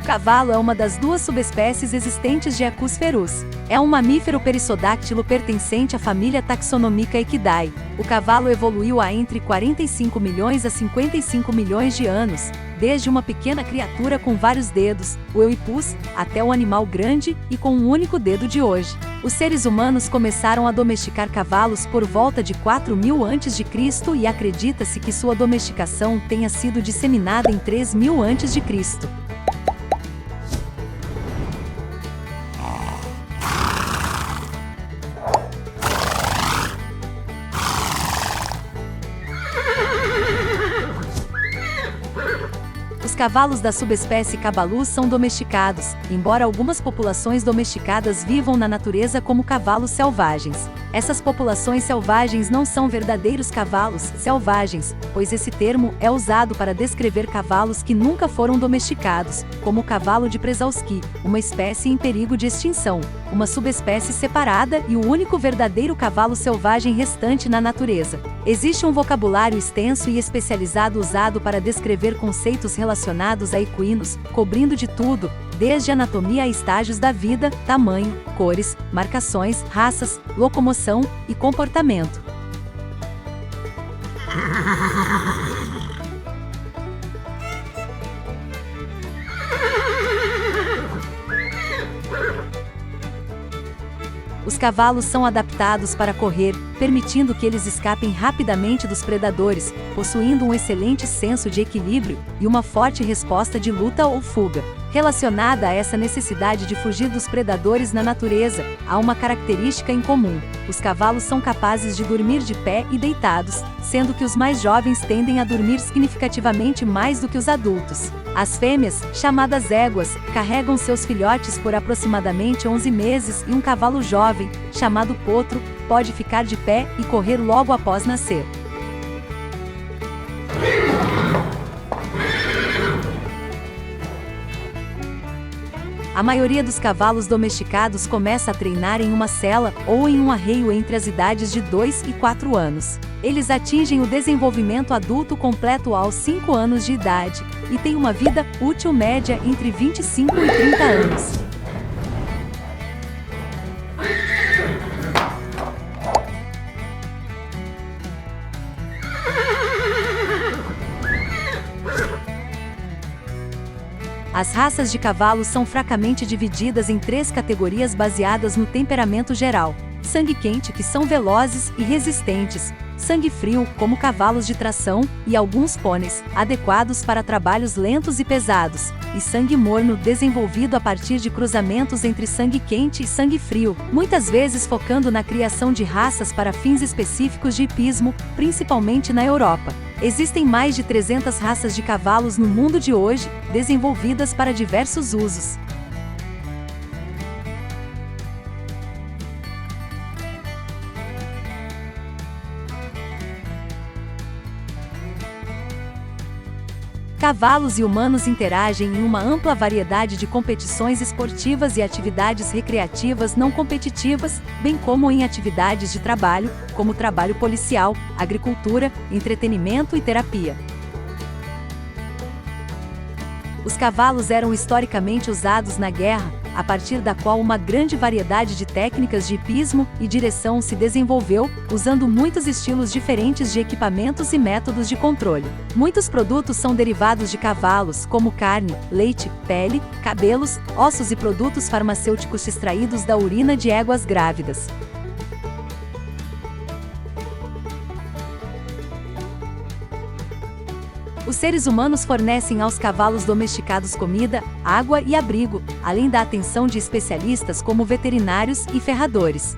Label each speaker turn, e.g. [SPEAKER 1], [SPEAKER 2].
[SPEAKER 1] cavalo é uma das duas subespécies existentes de Equus ferus. É um mamífero perissodáctilo pertencente à família taxonômica Equidae. O cavalo evoluiu há entre 45 milhões a 55 milhões de anos, desde uma pequena criatura com vários dedos, o Eupus, até o animal grande e com um único dedo de hoje. Os seres humanos começaram a domesticar cavalos por volta de 4000 a.C. e acredita-se que sua domesticação tenha sido disseminada em 3000 a.C. Os cavalos da subespécie Cabalus são domesticados, embora algumas populações domesticadas vivam na natureza como cavalos selvagens. Essas populações selvagens não são verdadeiros cavalos selvagens, pois esse termo é usado para descrever cavalos que nunca foram domesticados, como o cavalo de Przewalski, uma espécie em perigo de extinção, uma subespécie separada e o único verdadeiro cavalo selvagem restante na natureza. Existe um vocabulário extenso e especializado usado para descrever conceitos relacionados a equinos, cobrindo de tudo, desde anatomia a estágios da vida, tamanho, cores, marcações, raças, locomoção e comportamento. Os cavalos são adaptados para correr, permitindo que eles escapem rapidamente dos predadores, possuindo um excelente senso de equilíbrio e uma forte resposta de luta ou fuga. Relacionada a essa necessidade de fugir dos predadores na natureza, há uma característica em comum: os cavalos são capazes de dormir de pé e deitados, sendo que os mais jovens tendem a dormir significativamente mais do que os adultos. As fêmeas, chamadas éguas, carregam seus filhotes por aproximadamente 11 meses e um cavalo jovem, chamado potro, pode ficar de pé e correr logo após nascer. A maioria dos cavalos domesticados começa a treinar em uma sela ou em um arreio entre as idades de 2 e 4 anos. Eles atingem o desenvolvimento adulto completo aos 5 anos de idade e têm uma vida útil média entre 25 e 30 anos. As raças de cavalos são fracamente divididas em 3 categorias baseadas no temperamento geral: sangue quente, que são velozes e resistentes; sangue frio, como cavalos de tração, e alguns pôneis, adequados para trabalhos lentos e pesados; e sangue morno, desenvolvido a partir de cruzamentos entre sangue quente e sangue frio, muitas vezes focando na criação de raças para fins específicos de hipismo, principalmente na Europa. Existem mais de 300 raças de cavalos no mundo de hoje, desenvolvidas para diversos usos. Cavalos e humanos interagem em uma ampla variedade de competições esportivas e atividades recreativas não competitivas, bem como em atividades de trabalho, como trabalho policial, agricultura, entretenimento e terapia. Os cavalos eram historicamente usados na guerra, a partir da qual uma grande variedade de técnicas de hipismo e direção se desenvolveu, usando muitos estilos diferentes de equipamentos e métodos de controle. Muitos produtos são derivados de cavalos, como carne, leite, pele, cabelos, ossos e produtos farmacêuticos extraídos da urina de éguas grávidas. Os seres humanos fornecem aos cavalos domesticados comida, água e abrigo, além da atenção de especialistas como veterinários e ferradores.